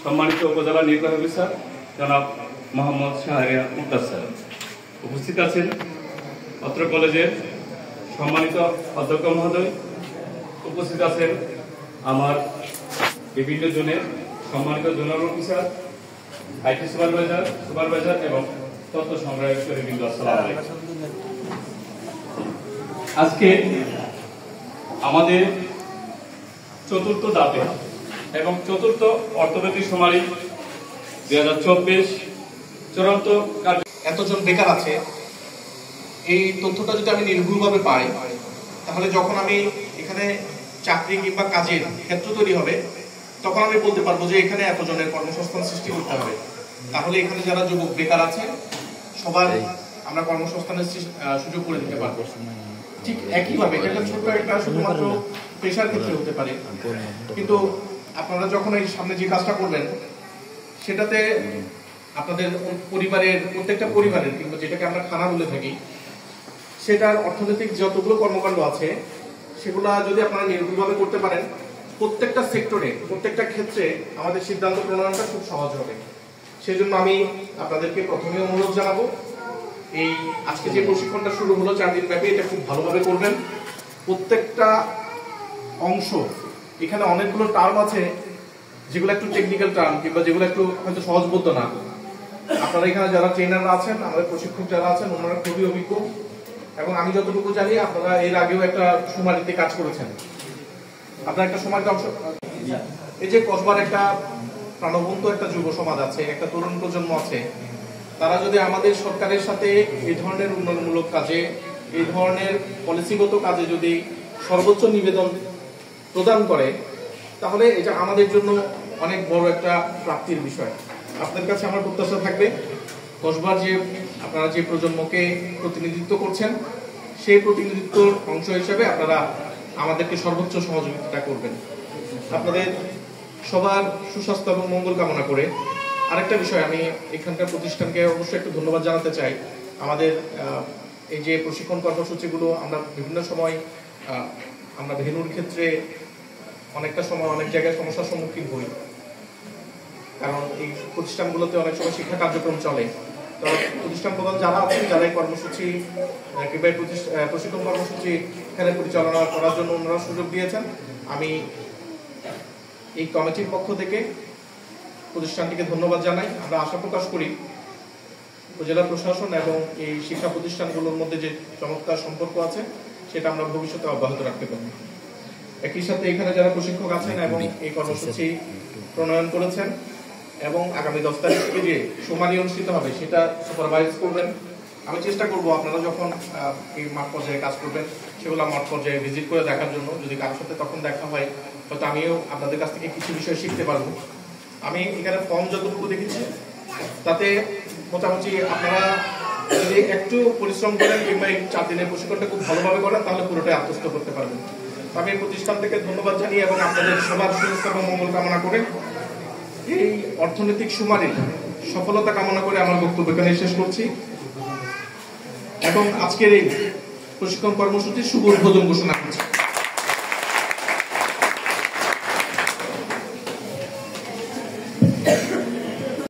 সম্মানিত উপজেলা নির্বাহী অফিসার জনাব মোহাম্মদ শাহরিয়ার মুক্তার স্যার, উপস্থিত আছেন অত্র কলেজের সম্মানিত অধ্যক্ষ মহোদয়, উপস্থিত আছেন আমার বিভিন্ন জোনের সম্মানিত জোনাল অফিসার, আইটি সুপারভাইজার এবং তথ্য সংগ্রাহক বৃন্দ, আসসালামু আলাইকুম। আজকে আমাদের চতুর্থ দাঁতে এবং চতুর্থ অর্থনৈতিক শুমারি 2024 চূড়ান্ত এতজন বেকার আছে, এই তথ্যটা যদি আমি নির্ভুলভাবে পাই, তাহলে যখন আমি এখানে চাকরি কিংবা কাজের ক্ষেত্র তৈরি হবে, তখন আমি বলতে পারবো যে এখানে এতজনের কর্মসংস্থান সৃষ্টি করতে হবে। তাহলে এখানে যারা যুবক বেকার আছে সবার আমরা কর্মসংস্থানের সুযোগ করে দিতে পারবো। ঠিক একইভাবে এটা ছোট একটা শুধুমাত্র পেশার ক্ষেত্রে হতে পারে, কিন্তু আপনারা যখন এই সামনে যে কাজটা করবেন সেটাতে আপনাদের পরিবারের প্রত্যেকটা পরিবারের কিংবা যেটাকে আমরা খানা বলে থাকি, সেটার অর্থনৈতিক যতগুলো কর্মকাণ্ড আছে সেগুলা যদি আপনারা নির্ভুলভাবে করতে পারেন, প্রত্যেকটা সেক্টরে প্রত্যেকটা ক্ষেত্রে আমাদের সিদ্ধান্ত প্রণয়নটা খুব সহজ হবে। সেই জন্য আমি আপনাদেরকে প্রথমে অনুরোধ জানাবো, এই আজকে যে প্রশিক্ষণটা শুরু হলো 4 দিন ব্যাপী, এটা খুব ভালোভাবে করবেন। প্রত্যেকটা অংশ, এখানে অনেকগুলো টার্ম আছে যেগুলো একটু টেকনিক্যাল টার্ম কিংবা যেগুলো একটু হয়তো সহজবোধ্য না। আপনারা এখানে যারা ট্রেনাররা আছেন, আমাদের প্রশিক্ষক যারা আছেন, ওনারা খুবই অভিজ্ঞ এবং আমি যতটুকু জানি আপনারা এর আগেও একটা শুমারিতে কাজ করেছেন। আপনারা একটা শুমারিতে অংশ, এই যে কসবার একটা প্রাণবন্ত একটা যুব সমাজ আছে, একটা তরুণ প্রজন্ম আছে, তারা যদি আমাদের সরকারের সাথে এই ধরনের উন্নয়নমূলক কাজে, এই ধরনের পলিসিগত কাজে যদি সর্বোচ্চ নিবেদন প্রদান করে, তাহলে এটা আমাদের জন্য অনেক বড় একটা প্রাপ্তির বিষয়। আপনাদের কাছে আমার প্রত্যাশা থাকবে, কসবার যে আপনারা যে প্রজন্মকে প্রতিনিধিত্ব করছেন, সেই প্রতিনিধিত্বর অংশ হিসেবে আপনারা আমাদেরকে সর্বোচ্চ সহযোগিতা করবেন। আপনাদের সবার সুস্বাস্থ্য এবং মঙ্গল কামনা করে আরেকটা বিষয়, আমি এখানকার প্রতিষ্ঠানকে অবশ্যই একটু ধন্যবাদ জানাতে চাই। আমাদের এই যে প্রশিক্ষণ কর্মসূচিগুলো আমরা বিভিন্ন সময় আমরা ভেন্যুর ক্ষেত্রে অনেকটা সময় অনেক জায়গায় সমস্যার সম্মুখীন হই, কারণ এই প্রতিষ্ঠানগুলোতে অনেক সময় শিক্ষা কার্যক্রম চলে। তো প্রতিষ্ঠান প্রধান যারা আছেন, যারা এই কর্মসূচি কিংবা প্রশিক্ষণ কর্মসূচি এখানে পরিচালনা করার জন্য ওনারা সুযোগ দিয়েছেন, আমি এই কমিটির পক্ষ থেকে প্রতিষ্ঠানটিকে ধন্যবাদ জানাই। আমরা আশা প্রকাশ করি উপজেলা প্রশাসন এবং এই শিক্ষা প্রতিষ্ঠানগুলোর মধ্যে যে চমৎকার সম্পর্ক আছে সেটা আমরা ভবিষ্যতে অব্যাহত রাখতে পারব। একই সাথে এখানে যারা প্রশিক্ষক আছেন এবং এই কর্মসূচি প্রণয়ন করেছেন এবং আগামী 10 তারিখ থেকে যে শুমারি অনুষ্ঠিত হবে সেটা সুপারভাইজ করবেন। আমি চেষ্টা করব আপনারা যখন এই মাঠ পর্যায়ে কাজ করবেন সেগুলো মাঠ পর্যায়ে ভিজিট করে দেখার জন্য। যদি কারোর সাথে তখন দেখা হয়, হয়তো আমিও আপনাদের কাছ থেকে কিছু বিষয় শিখতে পারবো। আমি এখানে ফর্ম যতটুকু দেখেছি তাতে মোটামুটি আপনারা যদি একটু পরিশ্রম করেন কিংবা এই 4 দিনের প্রশিক্ষণটা খুব ভালোভাবে করেন, তাহলে পুরোটাই আত্মস্থ করতে পারবেন। আমি প্রতিষ্ঠান থেকে ধন্যবাদ জানিয়ে এবং আপনাদের সবার সুস্বাস্থ্য এবং মঙ্গল কামনা করে এই অর্থনৈতিক শুমারির সফলতা কামনা করে আমার বক্তব্য এখানে শেষ করছি এবং আজকের এই প্রশিক্ষণ কর্মসূচির শুভ উদ্বোধন ঘোষণা করছি।